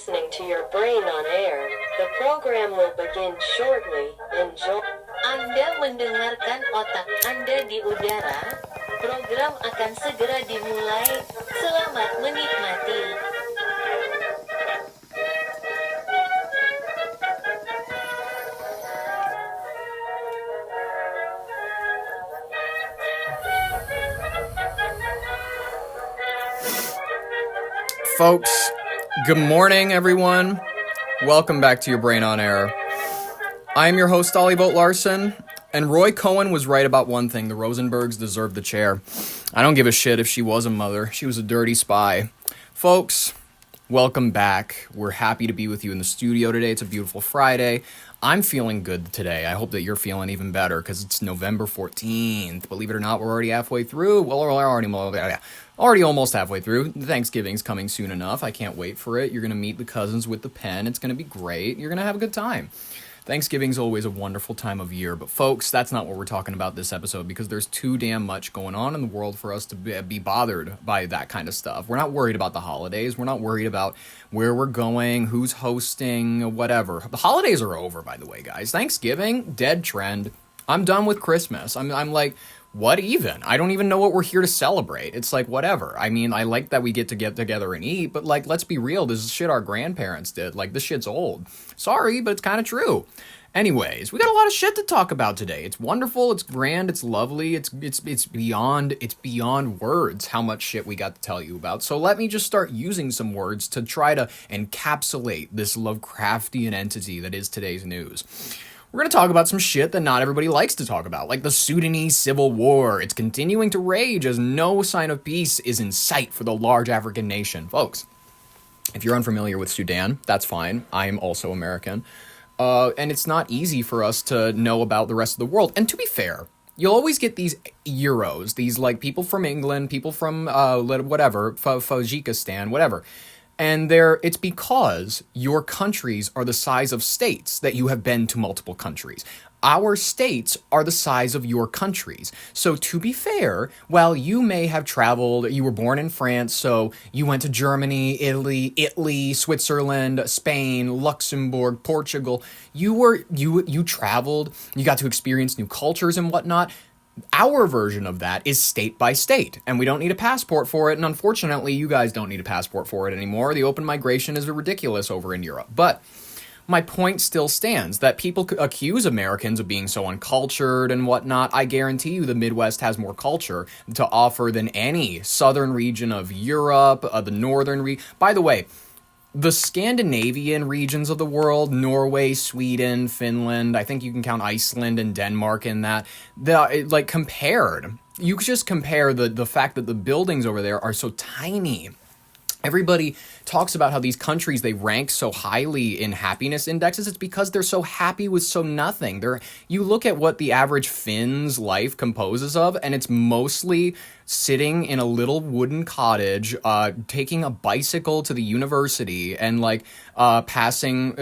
listening to your brain on air. The program will begin shortly. Enjoy. Anda mendengarkan otak Anda di udara. Program akan segera dimulai. Selamat menikmati. Folks, good morning, everyone. Welcome back to Your Brain on Air. I am your host, Ollie Vogt Larson, and Roy Cohen was right about one thing. The Rosenbergs deserve the chair. I don't give a shit if she was a mother. She was a dirty spy. Folks, welcome back. We're happy to be with you in the studio today. It's a beautiful Friday. I'm feeling good today. I hope that you're feeling even better because it's November 14th. Believe it or not, we're already halfway through. Well, we're already almost halfway through. Thanksgiving's coming soon enough. I can't wait for it. You're going to meet the cousins with the pen. It's going to be great. You're going to have a good time. Thanksgiving's always a wonderful time of year, but folks, that's not what we're talking about this episode because there's too damn much going on in the world for us to be bothered by that kind of stuff. We're not worried about the holidays. We're not worried about where we're going, who's hosting, whatever. The holidays are over, by the way, guys. Thanksgiving, dead trend. I'm done with Christmas. I'm like, what even? I don't even know what we're here to celebrate. It's like, whatever. I mean, I like that we get together and eat, but like, let's be real. This is shit our grandparents did. Like, this shit's old. Sorry, but it's kind of true. Anyways, we got a lot of shit to talk about today. It's wonderful, it's grand, it's lovely, it's beyond words how much shit we got to tell you about. So let me just start using some words to try to encapsulate this Lovecraftian entity that is today's news. We're going to talk about some shit that not everybody likes to talk about, like the Sudanese civil war. It's continuing to rage as no sign of peace is in sight for the large African nation. Folks, if you're unfamiliar with Sudan, that's fine. I am also American. And it's not easy for us to know about the rest of the world. And to be fair, you'll always get these Euros, these like people from England, people from whatever, Tajikistan, whatever. And it's because your countries are the size of states that you have been to multiple countries. Our states are the size of your countries. So to be fair, while you may have traveled, you were born in France, so you went to Germany, Italy, Switzerland, Spain, Luxembourg, Portugal. You traveled, you got to experience new cultures and whatnot. Our version of that is state by state, and we don't need a passport for it, and unfortunately, you guys don't need a passport for it anymore. The open migration is ridiculous over in Europe. But my point still stands, that people accuse Americans of being so uncultured and whatnot. I guarantee you the Midwest has more culture to offer than any southern region of Europe, the northern region. By the way, the Scandinavian regions of the world, Norway, Sweden, Finland, I think you can count Iceland and Denmark in that, compared, you could just compare the fact that the buildings over there are so tiny. Everybody talks about how these countries, they rank so highly in happiness indexes. It's because they're so happy with so nothing. You look at what the average Finn's life composes of, and it's mostly sitting in a little wooden cottage, taking a bicycle to the university, and passing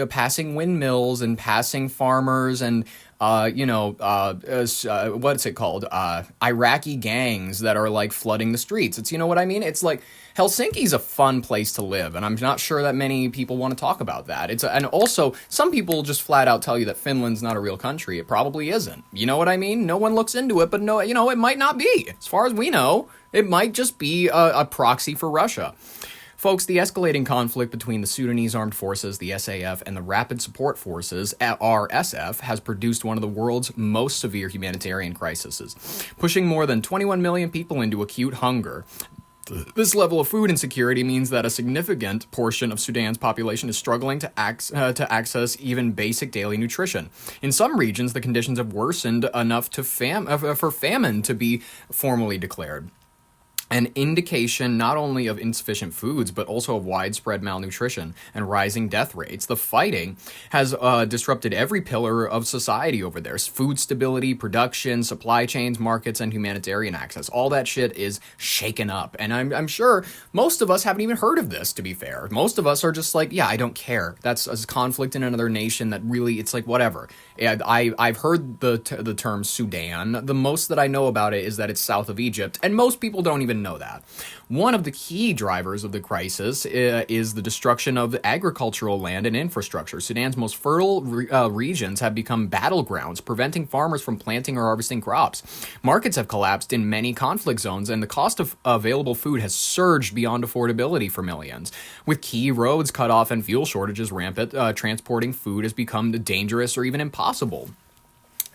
windmills and passing farmers and what's it called? Iraqi gangs that are like flooding the streets. It's, you know what I mean? It's like Helsinki's a fun place to live, and I'm not sure that many people want to talk about that. And also some people just flat out tell you that Finland's not a real country. It probably isn't. You know what I mean? No one looks into it, but no, it might not be. As far as we know, it might just be a proxy for Russia. Folks, the escalating conflict between the Sudanese Armed Forces, the SAF, and the Rapid Support Forces, RSF, has produced one of the world's most severe humanitarian crises, pushing more than 21 million people into acute hunger. This level of food insecurity means that a significant portion of Sudan's population is struggling to access even basic daily nutrition. In some regions, the conditions have worsened enough for famine to be formally declared. An indication not only of insufficient foods, but also of widespread malnutrition and rising death rates. The fighting has disrupted every pillar of society over there. Food stability, production, supply chains, markets, and humanitarian access. All that shit is shaken up. And I'm sure most of us haven't even heard of this, to be fair. Most of us are just like, yeah, I don't care. That's a conflict in another nation that really, it's like, whatever. I've heard the term Sudan. The most that I know about it is that it's south of Egypt. And most people don't even didn't know that. One of the key drivers of the crisis is the destruction of agricultural land and infrastructure. Sudan's most fertile regions have become battlegrounds, preventing farmers from planting or harvesting crops. Markets have collapsed in many conflict zones, and the cost of available food has surged beyond affordability for millions. With key roads cut off and fuel shortages rampant, transporting food has become dangerous or even impossible.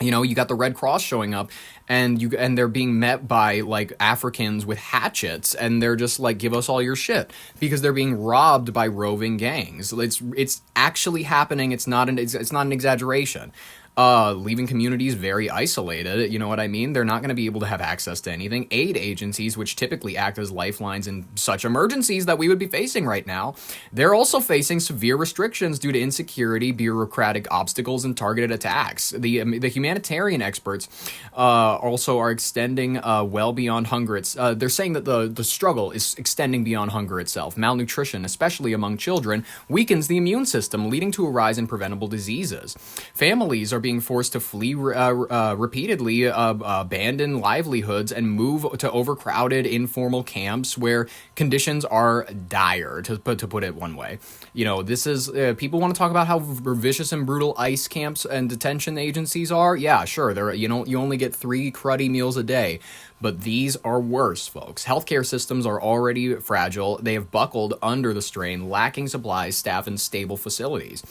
You know, you got the Red Cross showing up, and they're being met by like Africans with hatchets, and they're just like, give us all your shit, because they're being robbed by roving gangs. It's actually happening. It's not an exaggeration. Leaving communities very isolated, you know what I mean? They're not going to be able to have access to anything. Aid agencies, which typically act as lifelines in such emergencies that we would be facing right now, they're also facing severe restrictions due to insecurity, bureaucratic obstacles, and targeted attacks. The humanitarian experts also are extending well beyond hunger. They're saying that the struggle is extending beyond hunger itself. Malnutrition, especially among children, weakens the immune system, leading to a rise in preventable diseases. Families are being forced to flee repeatedly, abandon livelihoods, and move to overcrowded informal camps where conditions are dire, to put it one way. You know, this is people want to talk about how vicious and brutal ICE camps and detention agencies are. Yeah, sure. You only get 3 cruddy meals a day. But these are worse, folks. Healthcare systems are already fragile. They have buckled under the strain, lacking supplies, staff, and stable facilities.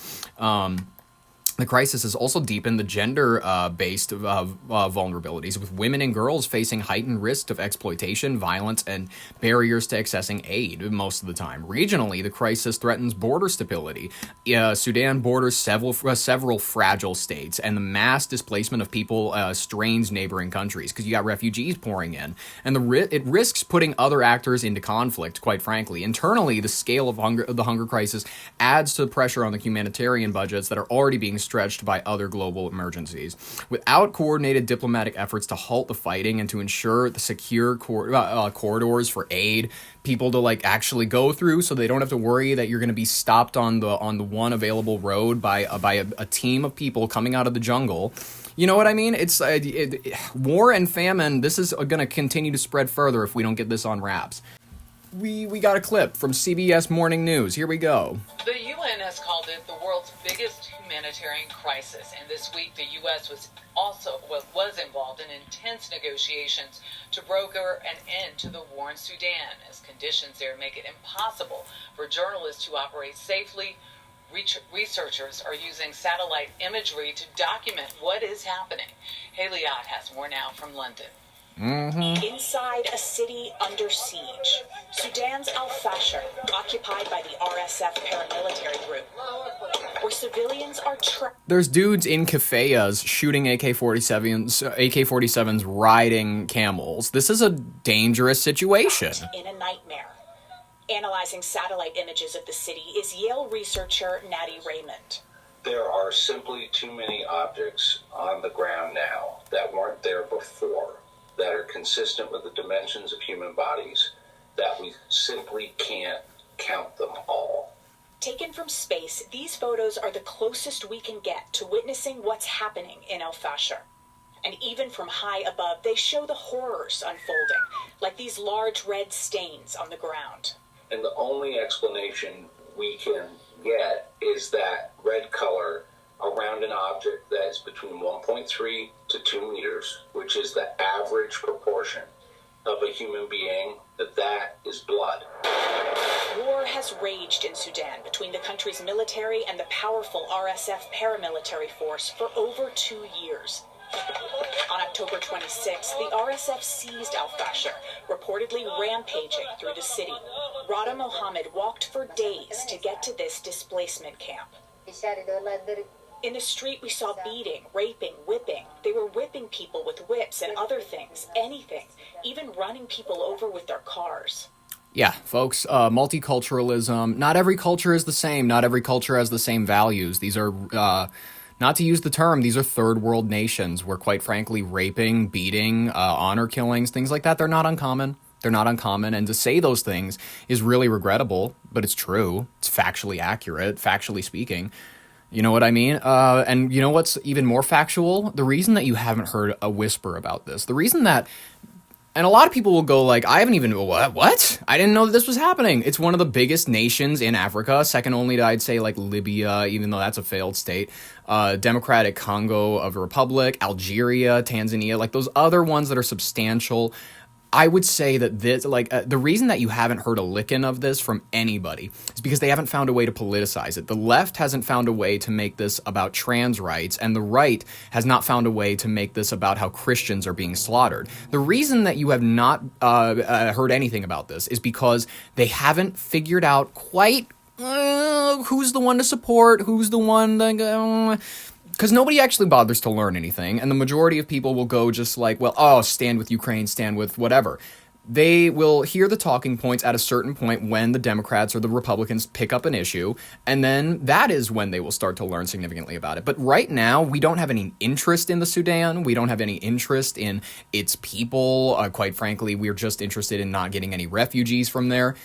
The crisis has also deepened the gender-based vulnerabilities, with women and girls facing heightened risk of exploitation, violence, and barriers to accessing aid most of the time. Regionally, the crisis threatens border stability. Sudan borders several fragile states, and the mass displacement of people strains neighboring countries because you got refugees pouring in. And it risks putting other actors into conflict, quite frankly. Internally, the scale of the hunger crisis adds to the pressure on the humanitarian budgets that are already being stretched by other global emergencies. Without coordinated diplomatic efforts to halt the fighting and to ensure the secure corridors for aid, people to like actually go through, so they don't have to worry that you're going to be stopped on the one available road by a team of people coming out of the jungle. You know what I mean? It's war and famine. This is going to continue to spread further if we don't get this on wraps. We got a clip from CBS Morning News. Here we go. The UN has called it the world's biggest humanitarian crisis, and this week the U.S. was involved in intense negotiations to broker an end to the war in Sudan, as conditions there make it impossible for journalists to operate safely. Researchers are using satellite imagery to document what is happening. Haley Ott has more now from London. Mm-hmm. Inside a city under siege, Sudan's Al-Fashir, occupied by the RSF paramilitary group, where civilians are There's dudes in keffiyehs shooting AK-47s riding camels. This is a dangerous situation. In a nightmare. Analyzing satellite images of the city is Yale researcher Natty Raymond. There are simply too many objects on the ground now that weren't there before, that are consistent with the dimensions of human bodies, that we simply can't count them all. Taken from space, these photos are the closest we can get to witnessing what's happening in Al-Fashir. And even from high above, they show the horrors unfolding, like these large red stains on the ground. And the only explanation we can get is that red color around an object that is between 1.3 to 2 meters, which is the average proportion of a human being, that is blood. War has raged in Sudan between the country's military and the powerful RSF paramilitary force for over 2 years. On October 26, the RSF seized Al-Fashir, reportedly rampaging through the city. Rada Mohammed walked for days to get to this displacement camp. In the street, we saw beating, raping, whipping. They were whipping people with whips and other things, anything, even running people over with their cars. Yeah, folks, multiculturalism. Not every culture is the same. Not every culture has the same values. These are, not to use the term, these are third world nations where, quite frankly, raping, beating, honor killings, things like that, they're not uncommon. They're not uncommon. And to say those things is really regrettable, but it's true. It's factually accurate, factually speaking. You know what I mean? And you know what's even more factual? The reason that you haven't heard a whisper about this, the reason that And a lot of people will go like, I haven't even, what? I didn't know that this was happening. It's one of the biggest nations in Africa, second only to, I'd say, like Libya, even though that's a failed state. Democratic Congo of a Republic, Algeria, Tanzania, like those other ones that are substantial. I would say that this, the reason that you haven't heard a lickin' of this from anybody is because they haven't found a way to politicize it. The left hasn't found a way to make this about trans rights, and the right has not found a way to make this about how Christians are being slaughtered. The reason that you have not heard anything about this is because they haven't figured out quite who's the one to support, who's the one that... Because nobody actually bothers to learn anything, and the majority of people will go just like, well, oh, stand with Ukraine, stand with whatever. They will hear the talking points at a certain point when the Democrats or the Republicans pick up an issue, and then that is when they will start to learn significantly about it. But right now, we don't have any interest in the Sudan. We don't have any interest in its people. Quite frankly, we're just interested in not getting any refugees from there.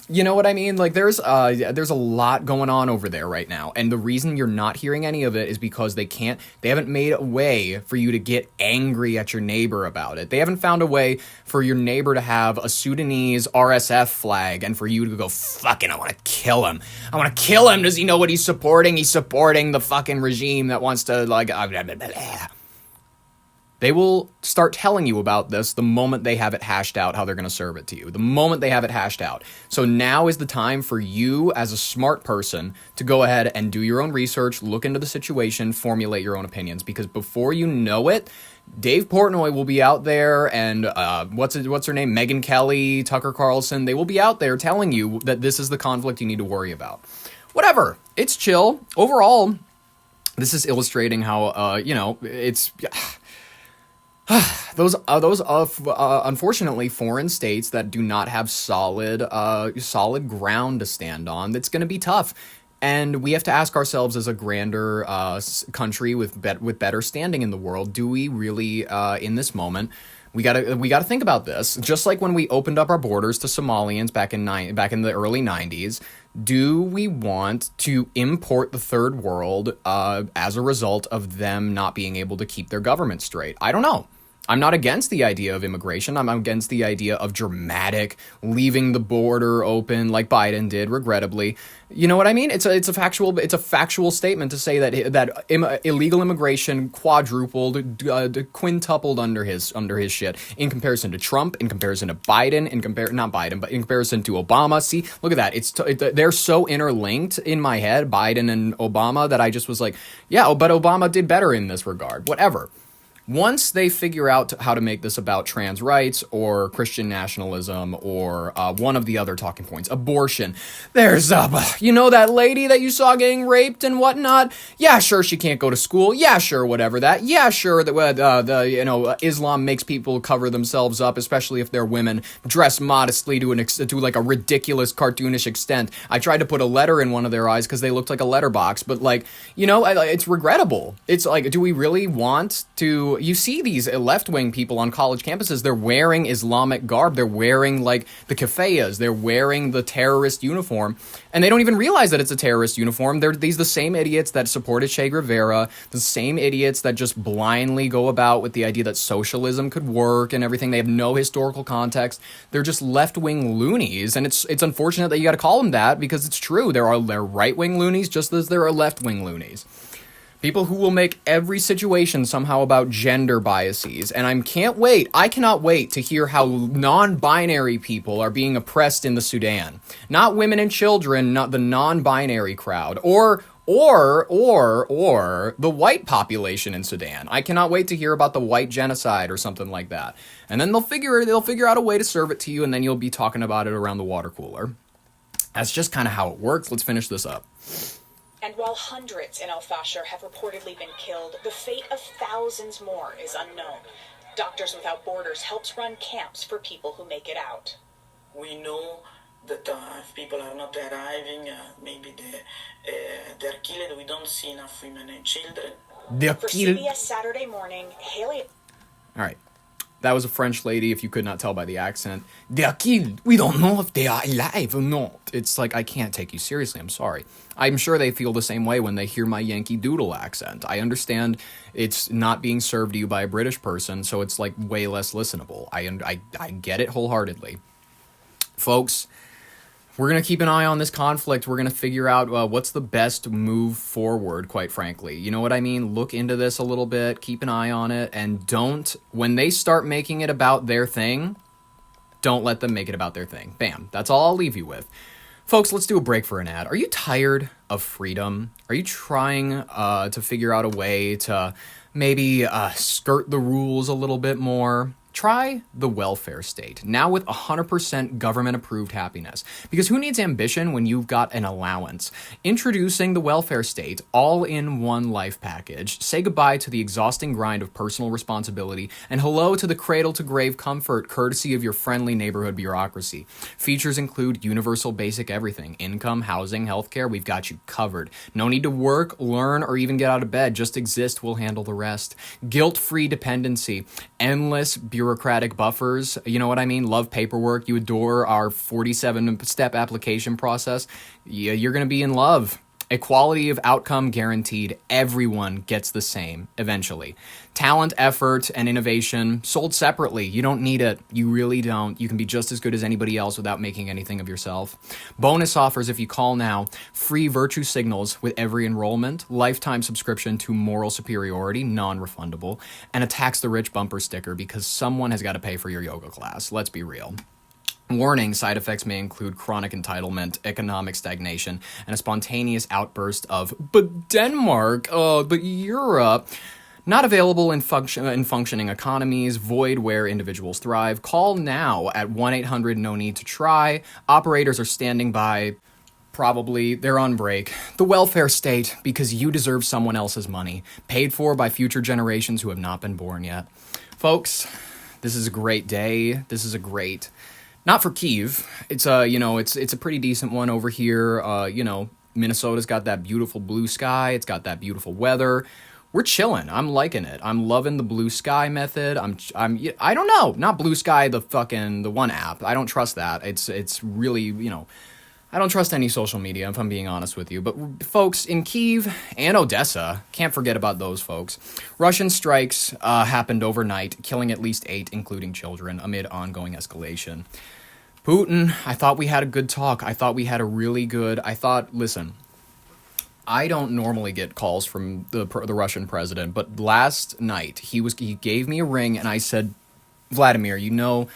You know what I mean? Like, there's a lot going on over there right now, and the reason you're not hearing any of it is because they haven't made a way for you to get angry at your neighbor about it. They haven't found a way for your neighbor to have a Sudanese RSF flag and for you to go, fucking, I want to kill him. I want to kill him. Does he know what he's supporting? He's supporting the fucking regime that wants to, like, blah, blah, blah, blah. They will start telling you about this the moment they have it hashed out how they're going to serve it to you. The moment they have it hashed out. So now is the time for you as a smart person to go ahead and do your own research, look into the situation, formulate your own opinions. Because before you know it, Dave Portnoy will be out there and what's her name? Megyn Kelly, Tucker Carlson. They will be out there telling you that this is the conflict you need to worry about. Whatever. It's chill. Overall, this is illustrating how, it's... those unfortunately foreign states that do not have solid ground to stand on, that's going to be tough. And we have to ask ourselves, as a grander country with better standing in the world, do we really in this moment, we gotta think about this. Just like when we opened up our borders to Somalians back in the early 90s, do we want to import the third world as a result of them not being able to keep their government straight? I don't know. I'm not against the idea of immigration. I'm against the idea of dramatic leaving the border open like Biden did, regrettably. You know what I mean? It's a factual statement to say that illegal immigration quadrupled, quintupled under his shit in comparison to Trump, in comparison to Biden, in comparison to Obama. See, look at that. They're so interlinked in my head, Biden and Obama, that I just was like, yeah, but Obama did better in this regard. Whatever. Once they figure out how to make this about trans rights or Christian nationalism or one of the other talking points, abortion, there's, that lady that you saw getting raped and whatnot? Yeah, sure, she can't go to school. Yeah, sure, whatever that. Yeah, sure, that Islam makes people cover themselves up, especially if they're women, dress modestly to like a ridiculous cartoonish extent. I tried to put a letter in one of their eyes because they looked like a letterbox, but it's regrettable. It's like, do we really want to... You see these left-wing people on college campuses, they're wearing Islamic garb, they're wearing, like, the keffiyehs, they're wearing the terrorist uniform, and they don't even realize that it's a terrorist uniform. They're the same idiots that supported Che Guevara, the same idiots that just blindly go about with the idea that socialism could work and everything. They have no historical context. They're just left-wing loonies, and it's unfortunate that you gotta call them that, because it's true. They're right-wing loonies just as there are left-wing loonies. People who will make every situation somehow about gender biases. And I cannot wait to hear how non-binary people are being oppressed in the Sudan. Not women and children, not the non-binary crowd. Or the white population in Sudan. I cannot wait to hear about the white genocide or something like that. And then they'll figure out a way to serve it to you, and then you'll be talking about it around the water cooler. That's just kind of how it works. Let's finish this up. And while hundreds in El Fasher have reportedly been killed, the fate of thousands more is unknown. Doctors Without Borders helps run camps for people who make it out. We know that if people are not arriving, maybe they're killed. We don't see enough women and children. For CBS Saturday Morning, Haley... All right. That was a French lady, if you could not tell by the accent. They are killed. We don't know if they are alive or not. It's like, I can't take you seriously. I'm sorry. I'm sure they feel the same way when they hear my Yankee Doodle accent. I understand it's not being served to you by a British person, so it's like way less listenable. I get it wholeheartedly. Folks, we're going to keep an eye on this conflict. We're going to figure out what's the best move forward, quite frankly. You know what I mean? Look into this a little bit, keep an eye on it, and when they start making it about their thing, don't let them make it about their thing. Bam. That's all I'll leave you with. Folks, let's do a break for an ad. Are you tired of freedom? Are you trying to figure out a way to maybe skirt the rules a little bit more? Try the welfare state, now with 100% government-approved happiness. Because who needs ambition when you've got an allowance? Introducing the welfare state, all-in-one life package. Say goodbye to the exhausting grind of personal responsibility, and hello to the cradle-to-grave comfort, courtesy of your friendly neighborhood bureaucracy. Features include universal basic everything. Income, housing, healthcare, we've got you covered. No need to work, learn, or even get out of bed. Just exist, we'll handle the rest. Guilt-free dependency. Endless bureaucratic buffers, you know what I mean? Love paperwork. You adore our 47-step application process. Yeah, you're going to be in love. Equality of outcome guaranteed. Everyone gets the same eventually. Talent, effort, and innovation sold separately. You don't need it. You really don't. You can be just as good as anybody else without making anything of yourself. Bonus offers if you call now. Free virtue signals with every enrollment. Lifetime subscription to moral superiority, non-refundable. And a tax the rich bumper sticker because someone has got to pay for your yoga class. Let's be real. Warning, side effects may include chronic entitlement, economic stagnation, and a spontaneous outburst of, but Denmark, but Europe. Not available in functioning economies, void where individuals thrive. Call now at 1-800-NO-NEED-TO-TRY. Operators are standing by. Probably they're on break. The welfare state, because you deserve someone else's money, paid for by future generations who have not been born yet. Folks, this is a great day. This is a great... Not for Kyiv. It's a pretty decent one over here. Minnesota's got that beautiful blue sky. It's got that beautiful weather. We're chilling. I'm liking it. I'm loving the blue sky method. I don't know. Not blue sky, the one app. I don't trust that. It's really, I don't trust any social media, if I'm being honest with you. But folks, in Kyiv and Odessa, can't forget about those folks. Russian strikes happened overnight, killing at least 8, including children, amid ongoing escalation. Putin, I thought we had a good talk. I thought we had a really good... listen, I don't normally get calls from the Russian president, but last night he gave me a ring and I said, Vladimir, you know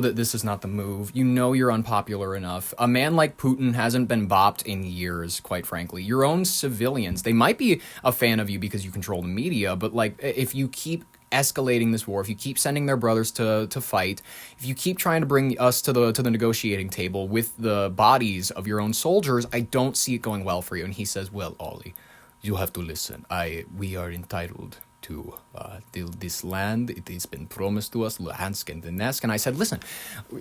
that this is not the move. You know you're unpopular enough. A man like Putin hasn't been bopped in years, quite frankly. Your own civilians, they might be a fan of you because you control the media, but if you keep escalating this war, if you keep sending their brothers to fight, if you keep trying to bring us to the negotiating table with the bodies of your own soldiers, I don't see it going well for you. And he says, well, Ollie, you have to listen. We are entitled to this land. It has been promised to us, Luhansk and Donetsk. And I said, listen,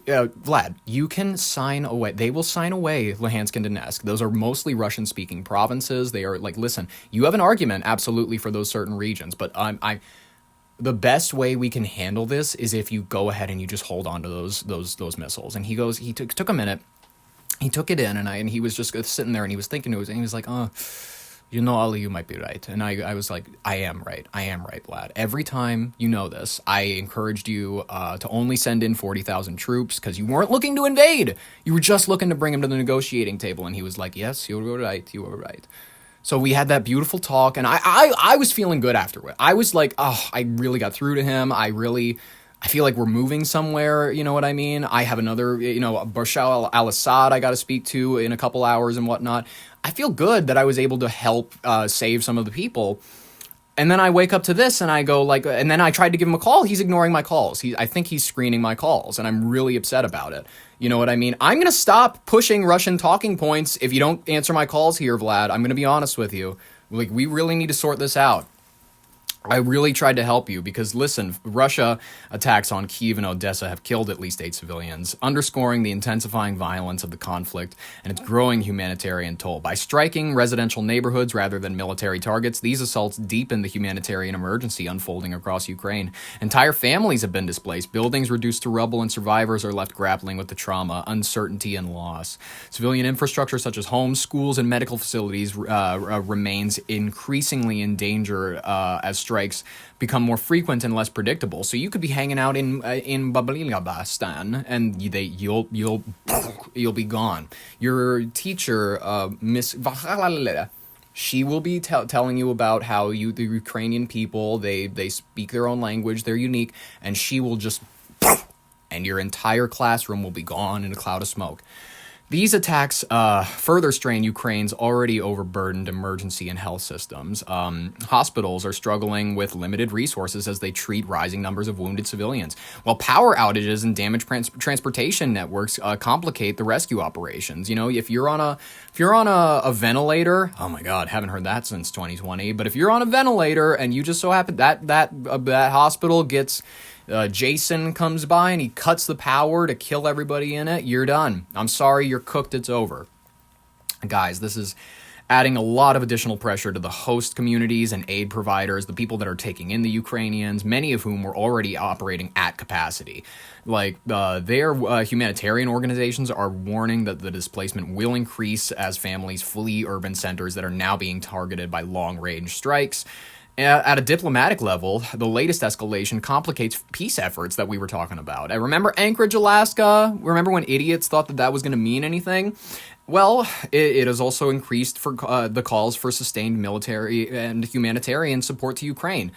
Vlad, you can sign away. They will sign away Luhansk and Donetsk. Those are mostly Russian-speaking provinces. They are listen, you have an argument, absolutely, for those certain regions, but the best way we can handle this is if you go ahead and you just hold on to those missiles. And he took a minute, he took it in, and he was just sitting there and he was thinking to it, and he was like, Ollie, you might be right. And I was like, I am right, Vlad. Every time, this, I encouraged you to only send in 40,000 troops because you weren't looking to invade. You were just looking to bring him to the negotiating table. And he was like, yes, you were right. So we had that beautiful talk, and I was feeling good afterward. I was like, I really got through to him. I feel like we're moving somewhere, you know what I mean? I have another, Bashar al-Assad I got to speak to in a couple hours and whatnot. I feel good that I was able to help save some of the people. And then I wake up to this and I go and then I tried to give him a call. He's ignoring my calls. I think he's screening my calls, and I'm really upset about it. You know what I mean? I'm going to stop pushing Russian talking points if you don't answer my calls here, Vlad. I'm going to be honest with you. We really need to sort this out. I really tried to help you because, listen, Russia attacks on Kyiv and Odessa have killed at least 8 civilians, underscoring the intensifying violence of the conflict and its growing humanitarian toll. By striking residential neighborhoods rather than military targets, these assaults deepen the humanitarian emergency unfolding across Ukraine. Entire families have been displaced, buildings reduced to rubble, and survivors are left grappling with the trauma, uncertainty, and loss. Civilian infrastructure such as homes, schools, and medical facilities remains increasingly in danger as strikes become more frequent and less predictable. So you could be hanging out in Babylabastan and you'll be gone. Your teacher, Miss she will be telling you about how the Ukrainian people, they speak their own language, they're unique, and she will just and your entire classroom will be gone in a cloud of smoke. These attacks further strain Ukraine's already overburdened emergency and health systems. Hospitals are struggling with limited resources as they treat rising numbers of wounded civilians, while power outages and damaged transportation networks complicate the rescue operations. You know, if you're on a ventilator, oh my God, haven't heard that since 2020. But if you're on a ventilator and you just so happen that hospital gets Jason comes by and he cuts the power to kill everybody in it, you're done. I'm sorry, you're cooked, it's over. Guys, this is adding a lot of additional pressure to the host communities and aid providers, the people that are taking in the Ukrainians, many of whom were already operating at capacity. Like, their humanitarian organizations are warning that the displacement will increase as families flee urban centers that are now being targeted by long-range strikes. At a diplomatic level, the latest escalation complicates peace efforts that we were talking about. I remember Anchorage, Alaska. Remember when idiots thought that was going to mean anything? Well, it has also increased for the calls for sustained military and humanitarian support to Ukraine.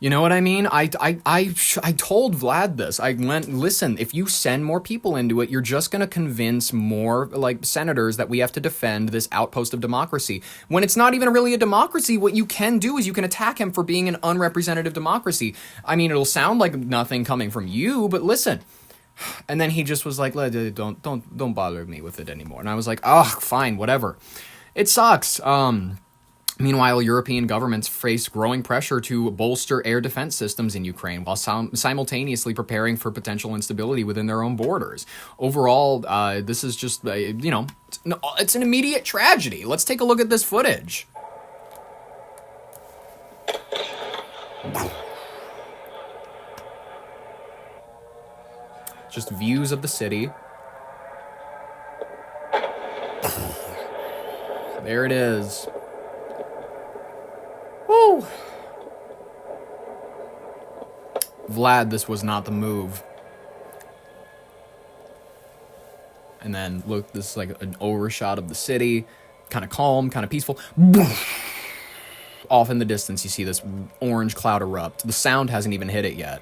You know what I mean? I told Vlad this. I went, listen, if you send more people into it, you're just going to convince more senators that we have to defend this outpost of democracy. When it's not even really a democracy, what you can do is you can attack him for being an unrepresentative democracy. I mean, it'll sound like nothing coming from you, but listen. And then he just was like, don't bother me with it anymore. And I was like, oh, fine, whatever. It sucks. Meanwhile, European governments face growing pressure to bolster air defense systems in Ukraine while simultaneously preparing for potential instability within their own borders. Overall, this is just, it's an immediate tragedy. Let's take a look at this footage. Just views of the city. There it is. Woo! Vlad, this was not the move. And then, look, this is like an overshot of the city. Kind of calm, kind of peaceful. Off in the distance, you see this orange cloud erupt. The sound hasn't even hit it yet.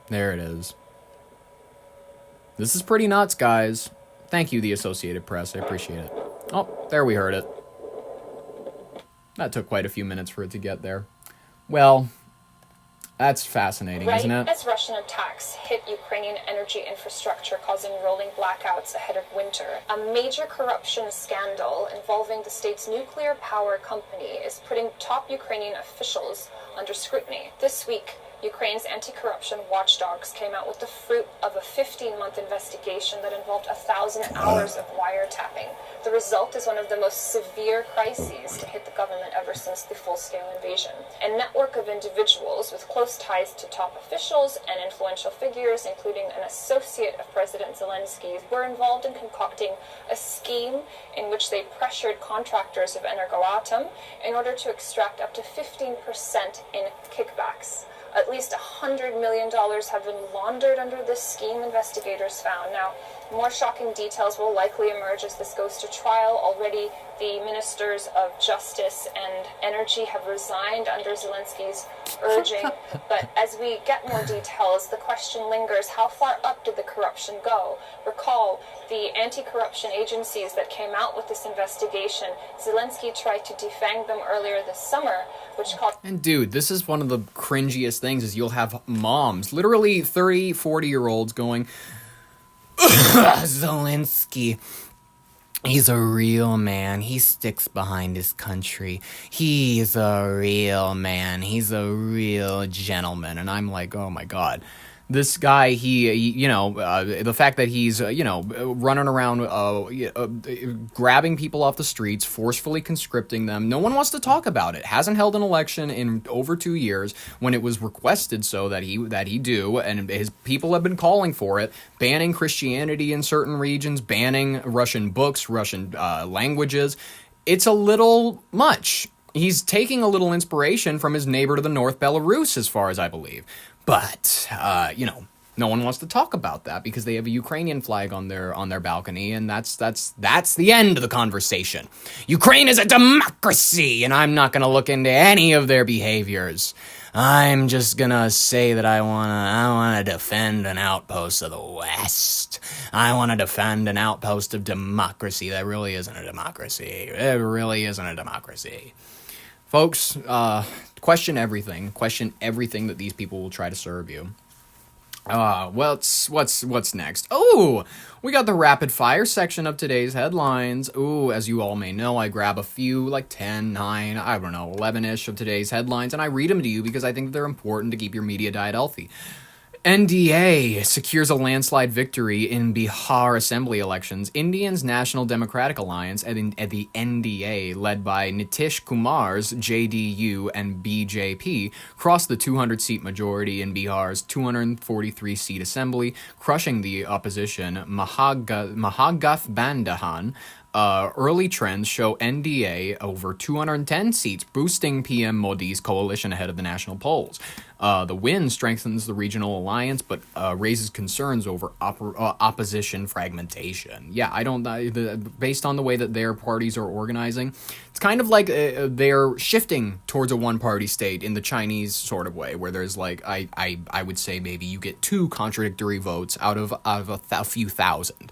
There it is. This is pretty nuts, guys. Thank you, the Associated Press. I appreciate it. Oh, there we heard it. That took quite a few minutes for it to get there. Well, that's fascinating, isn't it? As Russian attacks hit Ukrainian energy infrastructure, causing rolling blackouts ahead of winter, a major corruption scandal involving the state's nuclear power company is putting top Ukrainian officials under scrutiny. This week, Ukraine's anti-corruption watchdogs came out with the fruit of a 15-month investigation that involved 1,000 hours of wiretapping. The result is one of the most severe crises to hit the government ever since the full-scale invasion. A network of individuals with close ties to top officials and influential figures, including an associate of President Zelensky, were involved in concocting a scheme in which they pressured contractors of Energoatom in order to extract up to 15% in kickbacks. At least $100 million have been laundered under this scheme, investigators found. Now, more shocking details will likely emerge as this goes to trial. Already, the ministers of justice and energy have resigned under Zelensky's urging. But as we get more details, the question lingers, how far up did the corruption go? Recall, the anti-corruption agencies that came out with this investigation, Zelensky tried to defang them earlier this summer, which called... And dude, this is one of the cringiest things, is you'll have moms, literally 30, 40-year-olds going, Zelensky. He's a real man. He sticks behind his country. He's a real man. He's a real gentleman. And I'm like, oh my God. This guy, the fact that he's, running around, grabbing people off the streets, forcefully conscripting them. No one wants to talk about it. Hasn't held an election in over 2 years when it was requested so that he do, and his people have been calling for it, banning Christianity in certain regions, banning Russian books, Russian languages. It's a little much. He's taking a little inspiration from his neighbor to the north, Belarus, as far as I believe. But, no one wants to talk about that because they have a Ukrainian flag on their balcony, and that's the end of the conversation. Ukraine is a democracy, and I'm not going to look into any of their behaviors. I'm just going to say that I want to defend an outpost of the West. I want to defend an outpost of democracy that really isn't a democracy. It really isn't a democracy. Folks, question everything. Question everything that these people will try to serve you. What's next? Oh, we got the rapid fire section of today's headlines. Ooh, as you all may know, I grab a few, like 10, 9, 11-ish of today's headlines, and I read them to you because I think they're important to keep your media diet healthy. NDA secures a landslide victory in Bihar assembly elections. India's National Democratic Alliance at the NDA, led by Nitish Kumar's JDU and BJP, crossed the 200-seat majority in Bihar's 243-seat assembly, crushing the opposition Mahagathbandhan. Early trends show NDA over 210 seats, boosting PM Modi's coalition ahead of the national polls. The win strengthens the regional alliance, but raises concerns over opposition fragmentation. Yeah, based on the way that their parties are organizing, it's kind of like they're shifting towards a one-party state in the Chinese sort of way, where there's like, I would say maybe you get 2 contradictory votes out of a few thousand.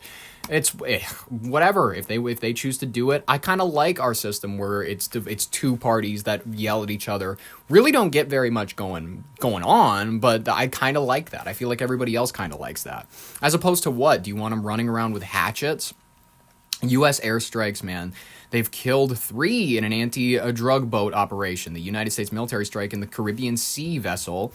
It's whatever. If they choose to do it, I kind of like our system where it's 2 parties that yell at each other. Really don't get very much going on, but I kind of like that. I feel like everybody else kind of likes that. As opposed to what? Do you want them running around with hatchets? U.S. airstrikes, man. They've killed 3 in an anti-drug boat operation. The United States military strike in the Caribbean Sea vessel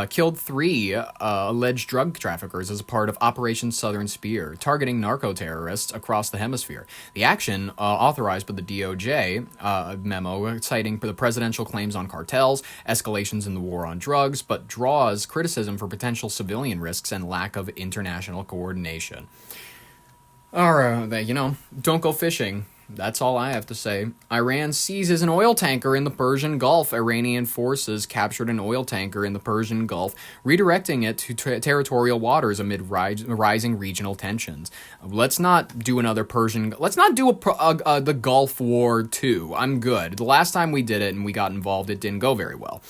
killed 3 alleged drug traffickers as a part of Operation Southern Spear, targeting narco-terrorists across the hemisphere. The action, authorized by the DOJ memo, citing the presidential claims on cartels, escalations in the war on drugs, but draws criticism for potential civilian risks and lack of international coordination. Alright, don't go fishing. That's all I have to say. Iran seizes an oil tanker in the Persian Gulf. Iranian forces captured an oil tanker in the Persian Gulf, redirecting it to territorial waters amid rising regional tensions. Let's not do another Persian... Let's not do the Gulf War 2. I'm good. The last time we did it and we got involved, it didn't go very well.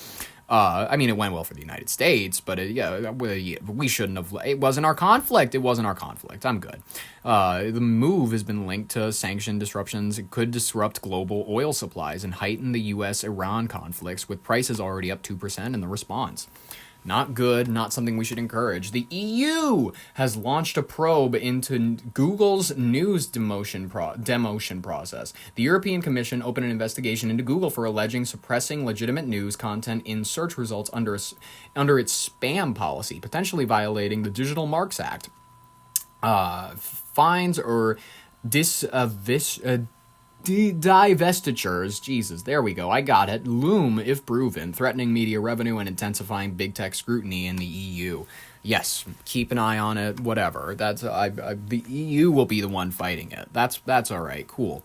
It went well for the United States, but we shouldn't have. It wasn't our conflict. I'm good. The move has been linked to sanction disruptions. It could disrupt global oil supplies and heighten the U.S.-Iran conflicts, with prices already up 2% in the response. Not good, not something we should encourage. The EU has launched a probe into Google's news demotion process. The European Commission opened an investigation into Google for alleging suppressing legitimate news content in search results under its spam policy, potentially violating the Digital Marks Act. Fines or divestitures, Jesus, there we go, I got it, loom if proven, threatening media revenue and intensifying big tech scrutiny in the EU. Yes, keep an eye on it, whatever. The EU will be the one fighting it. That's all right, cool.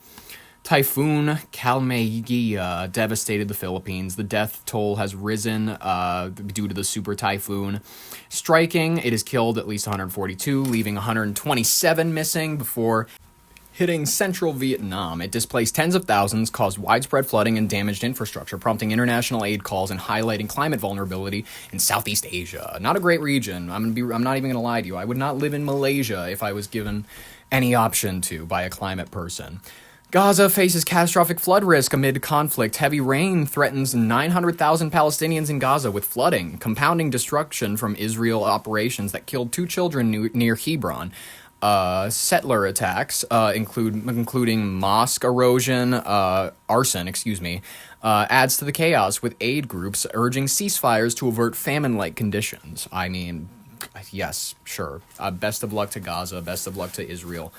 Typhoon Kalmykia devastated the Philippines. The death toll has risen due to the super typhoon striking. It has killed at least 142, leaving 127 missing before hitting central Vietnam. It displaced tens of thousands, caused widespread flooding and damaged infrastructure, prompting international aid calls and highlighting climate vulnerability in Southeast Asia. Not a great region. I'm not even gonna lie to you. I would not live in Malaysia if I was given any option to by a climate person. Gaza faces catastrophic flood risk amid conflict. Heavy rain threatens 900,000 Palestinians in Gaza with flooding, compounding destruction from Israel operations that killed 2 children near Hebron. settler attacks, including mosque erosion, arson, adds to the chaos, with aid groups urging ceasefires to avert famine-like conditions. I mean, yes, sure. Best of luck to Gaza. Best of luck to Israel.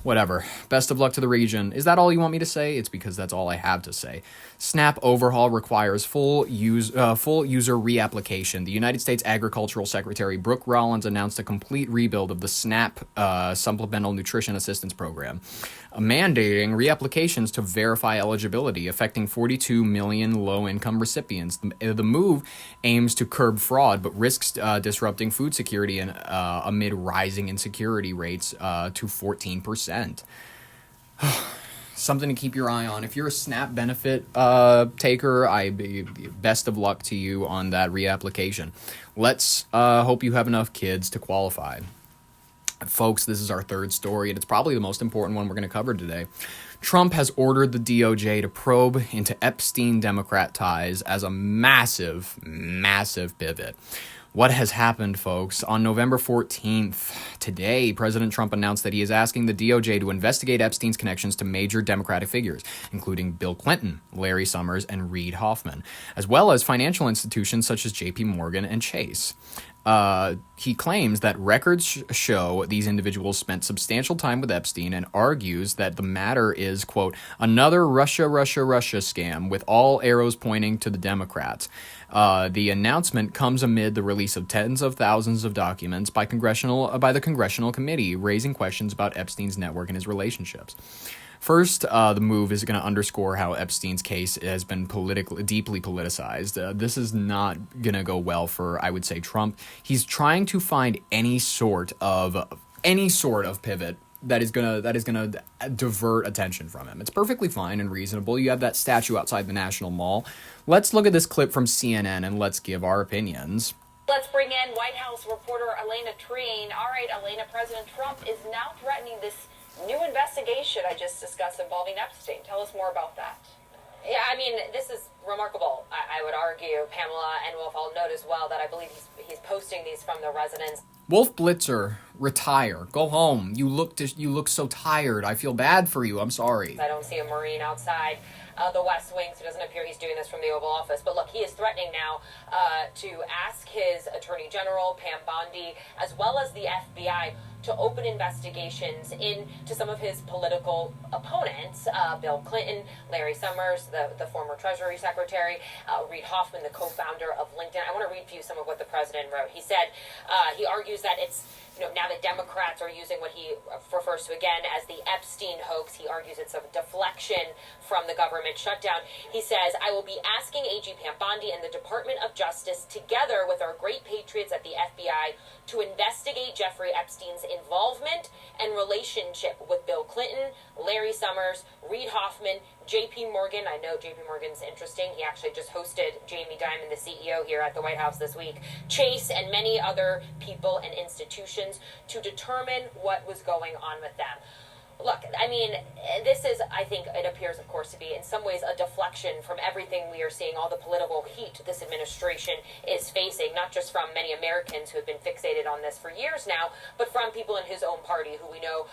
Whatever. Best of luck to the region. Is that all you want me to say? It's because that's all I have to say. SNAP overhaul requires full user reapplication. The United States Agricultural Secretary Brooke Rollins announced a complete rebuild of the SNAP Supplemental Nutrition Assistance Program, mandating reapplications to verify eligibility, affecting 42 million low-income recipients. The move aims to curb fraud, but risks disrupting food security and amid rising insecurity rates to 14%. Something to keep your eye on. If you're a SNAP benefit taker, best of luck to you on that reapplication. Let's hope you have enough kids to qualify. Folks, this is our third story, and it's probably the most important one we're going to cover today. Trump has ordered the DOJ to probe into Epstein Democrat ties as a massive, massive pivot. What has happened, folks? On November 14th, today, President Trump announced that he is asking the DOJ to investigate Epstein's connections to major Democratic figures, including Bill Clinton, Larry Summers, and Reid Hoffman, as well as financial institutions such as JP Morgan and Chase. He claims that records show these individuals spent substantial time with Epstein and argues that the matter is, quote, another Russia scam with all arrows pointing to the Democrats. The announcement comes amid the release of tens of thousands of documents by the Congressional Committee, raising questions about Epstein's network and his relationships. First, the move is going to underscore how Epstein's case has been deeply politicized. This is not going to go well for, I would say, Trump. He's trying to find any sort of pivot that is gonna divert attention from him. It's perfectly fine and reasonable. You have that statue outside the National Mall. Let's look at this clip from CNN and let's give our opinions. Let's bring in White House reporter Elena Treen. All right, Elena, President Trump is now threatening this new investigation I just discussed involving Epstein. Tell us more about that. Yeah, I mean, this is remarkable, I would argue, Pamela, and Wolf, I'll note as well that I believe he's posting these from the residence. Wolf Blitzer, retire. Go home. You look so tired. I feel bad for you. I'm sorry. I don't see a Marine outside the West Wing, so it doesn't appear he's doing this from the Oval Office. But look, he is threatening now to ask his Attorney General, Pam Bondi, as well as the FBI, to open investigations into some of his political opponents, Bill Clinton, Larry Summers, the former Treasury Secretary, Reid Hoffman, the co-founder of LinkedIn. I want to read for you some of what the president wrote. He said, he argues that it's, now the Democrats are using what he refers to again as the Epstein hoax. He argues it's a deflection from the government shutdown. He says, I will be asking AG Pam Bondi and the Department of Justice, together with our great patriots at the FBI, to investigate Jeffrey Epstein's involvement and relationship with Bill Clinton, Larry Summers, Reid Hoffman, JP Morgan. I know JP Morgan's interesting. He actually just hosted Jamie Dimon, the CEO, here at the White House this week. Chase and many other people and institutions to determine what was going on with them. Look, I mean, this is, I think it appears, of course, to be in some ways a deflection from everything we are seeing, all the political heat this administration is facing, not just from many Americans who have been fixated on this for years now, but from people in his own party who we know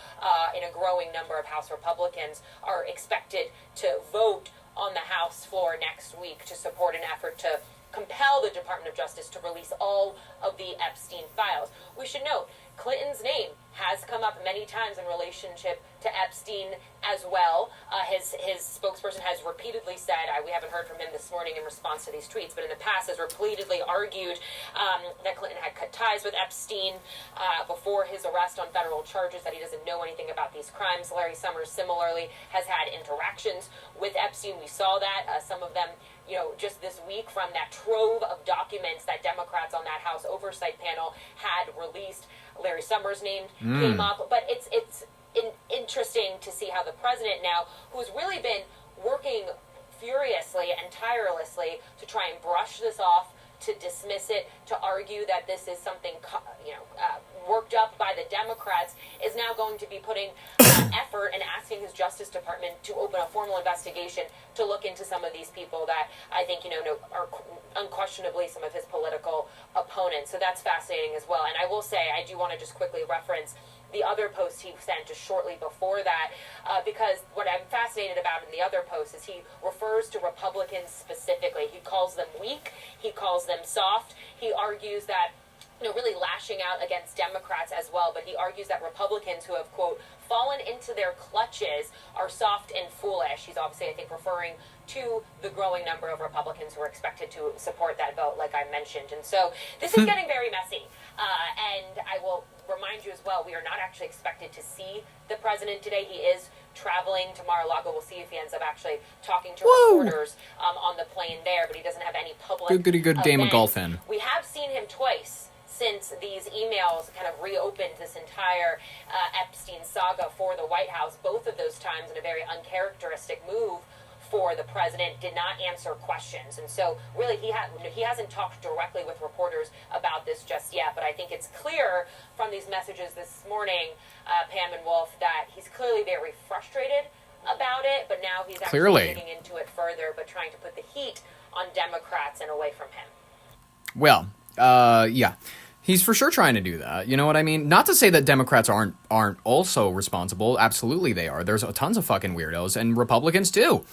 in a growing number of House Republicans are expected to vote on the House floor next week to support an effort to compel the Department of Justice to release all of the Epstein files. We should note, Clinton's name has come up many times in relationship to Epstein as well. His spokesperson has repeatedly said, we haven't heard from him this morning in response to these tweets, but in the past has repeatedly argued that Clinton had cut ties with Epstein before his arrest on federal charges, that he doesn't know anything about these crimes. Larry Summers similarly has had interactions with Epstein. We saw that, some of them just this week from that trove of documents that Democrats on that House Oversight panel had released. Larry Summers' name came up, but it's interesting to see how the president now, who's really been working furiously and tirelessly to try and brush this off, to dismiss it, to argue that this is something worked up by the Democrats, is now going to be putting effort and asking his Justice Department to open a formal investigation to look into some of these people that I think are unquestionably some of his political opponents. So that's fascinating as well. And I will say, I do want to just quickly reference the other post he sent just shortly before that, because what I'm fascinated about in the other post is he refers to Republicans specifically. He calls them weak. He calls them soft. He argues that, really lashing out against Democrats as well, but he argues that Republicans who have, quote, fallen into their clutches are soft and foolish. He's obviously, I think, referring to the growing number of Republicans who are expected to support that vote, like I mentioned. And so this is getting very messy. And I will remind you as well, we are not actually expected to see the president today. He is traveling to Mar-a-Lago. We'll see if he ends up actually talking to reporters on the plane there, but he doesn't have any public good game of golf in. We have seen him twice since these emails kind of reopened this entire Epstein saga for the White House. Both of those times in a very uncharacteristic move for the president, did not answer questions. And so really he hasn't talked directly with reporters about this just yet, but I think it's clear from these messages this morning, Pam and Wolf, that he's clearly very frustrated about it, but now he's actually digging into it further, but trying to put the heat on Democrats and away from him. Well, yeah. He's for sure trying to do that. You know what I mean? Not to say that Democrats aren't also responsible. Absolutely they are. There's tons of fucking weirdos, and Republicans too.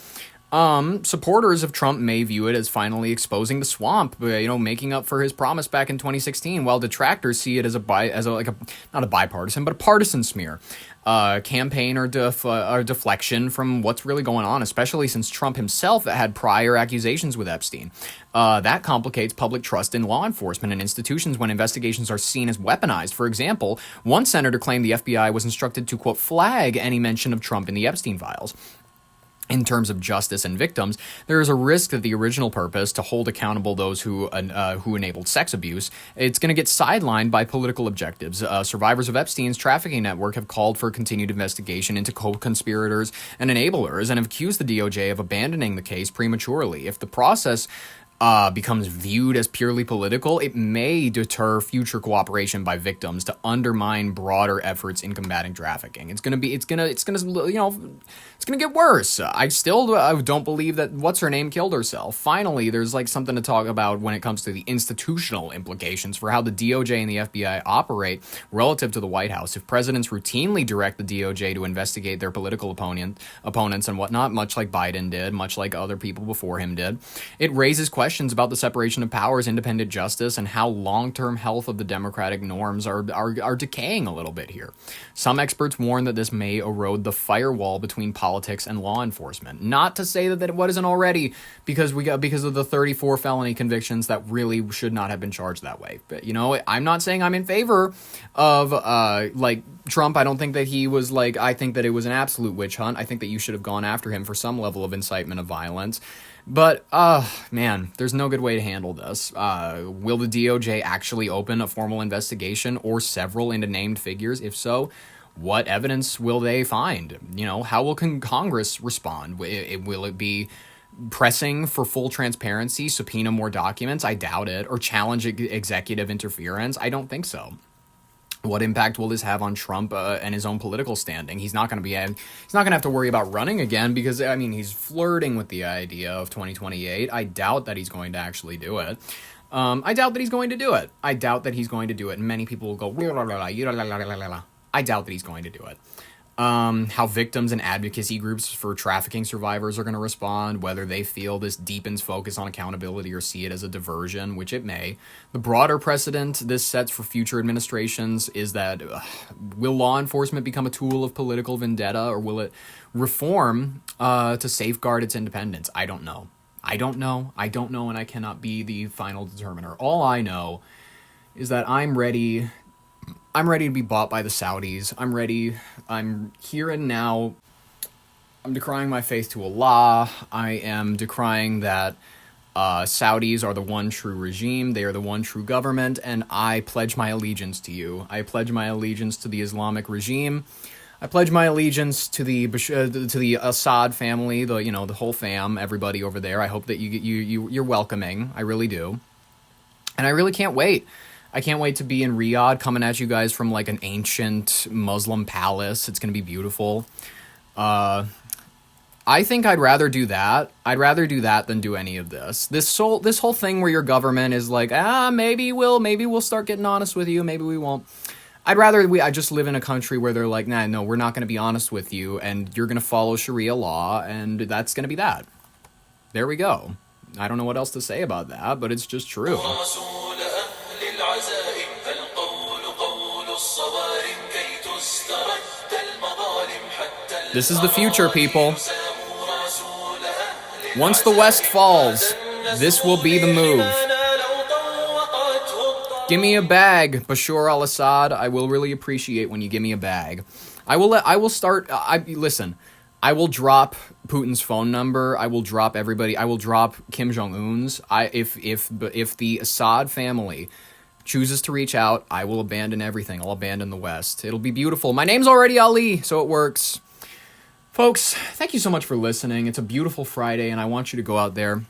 Supporters of Trump may view it as finally exposing the swamp, making up for his promise back in 2016, while detractors see it as not a bipartisan, but a partisan smear. Campaign or deflection from what's really going on, especially since Trump himself had prior accusations with Epstein. That complicates public trust in law enforcement and institutions when investigations are seen as weaponized. For example, one senator claimed the FBI was instructed to, quote, flag any mention of Trump in the Epstein files. In terms of justice and victims, there is a risk that the original purpose, to hold accountable those who enabled sex abuse, it's going to get sidelined by political objectives. Survivors of Epstein's trafficking network have called for continued investigation into co-conspirators and enablers and have accused the DOJ of abandoning the case prematurely. If the process becomes viewed as purely political, it may deter future cooperation by victims to undermine broader efforts in combating trafficking. It's gonna get worse. I still don't believe that what's her name killed herself. Finally, there's something to talk about when it comes to the institutional implications for how the DOJ and the FBI operate relative to the White House. If presidents routinely direct the DOJ to investigate their political opponents and whatnot, much like Biden did, much like other people before him did, it raises questions about the separation of powers, independent justice, and how long-term health of the democratic norms are decaying a little bit here. Some experts warn that this may erode the firewall between politics and law enforcement. Not to say that it isn't already, because of the 34 felony convictions that really should not have been charged that way. But I'm not saying I'm in favor of Trump. I don't think that he was I think that it was an absolute witch hunt. I think that you should have gone after him for some level of incitement of violence. But, man, there's no good way to handle this. Will the DOJ actually open a formal investigation or several into named figures? If so, what evidence will they find? How will Congress respond? Will it be pressing for full transparency, subpoena more documents? I doubt it. Or challenge executive interference? I don't think so. What impact will this have on Trump and his own political standing? He's not going to have to worry about running again because, he's flirting with the idea of 2028. I doubt that he's going to actually do it. I doubt that he's going to do it. And many people will go, I doubt that he's going to do it. How victims and advocacy groups for trafficking survivors are going to respond, whether they feel this deepens focus on accountability or see it as a diversion, which it may. The broader precedent this sets for future administrations is that will law enforcement become a tool of political vendetta, or will it reform to safeguard its independence? I don't know, and I cannot be the final determiner. All I know is that I'm ready to be bought by the Saudis. I'm ready. I'm here and now. I'm decrying my faith to Allah. I am decrying that Saudis are the one true regime. They are the one true government, and I pledge my allegiance to you. I pledge my allegiance to the Islamic regime. I pledge my allegiance to the Assad family, the whole fam, everybody over there. I hope that you're welcoming. I really do, and I really can't wait. I can't wait to be in Riyadh, coming at you guys from an ancient Muslim palace. It's going to be beautiful. I think I'd rather do that. I'd rather do that than do any of this. This whole thing where your government is maybe we'll start getting honest with you, maybe we won't. I'd rather I just live in a country where they're like, nah, no, we're not going to be honest with you, and you're going to follow Sharia law, and that's going to be that. There we go. I don't know what else to say about that, but it's just true. This is the future, people. Once the West falls, this will be the move. Give me a bag, Bashar al-Assad. I will really appreciate when you give me a bag. I will listen. I will drop Putin's phone number. I will drop everybody. I will drop Kim Jong-un's. If the Assad family chooses to reach out, I will abandon everything. I'll abandon the West. It'll be beautiful. My name's already Ali, so it works. Folks, thank you so much for listening. It's a beautiful Friday, and I want you to go out there.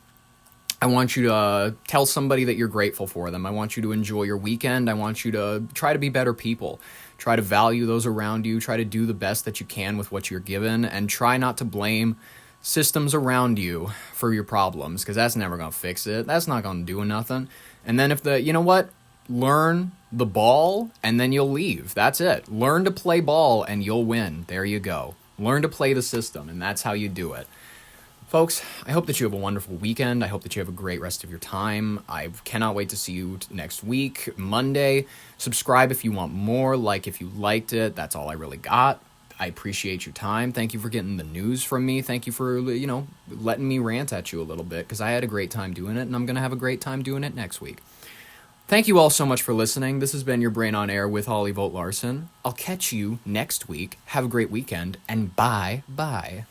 I want you to tell somebody that you're grateful for them. I want you to enjoy your weekend. I want you to try to be better people. Try to value those around you. Try to do the best that you can with what you're given. And try not to blame systems around you for your problems, because that's never going to fix it. That's not going to do nothing. And then you know what? Learn the ball, and then you'll leave. That's it. Learn to play ball, and you'll win. There you go. Learn to play the system, and that's how you do it. Folks, I hope that you have a wonderful weekend. I hope that you have a great rest of your time. I cannot wait to see you next week, Monday. Subscribe if you want more. Like if you liked it. That's all I really got. I appreciate your time. Thank you for getting the news from me. Thank you for, letting me rant at you a little bit, because I had a great time doing it, and I'm going to have a great time doing it next week. Thank you all so much for listening. This has been your Brain on Air with Holly Vogt Larson. I'll catch you next week. Have a great weekend, and bye-bye.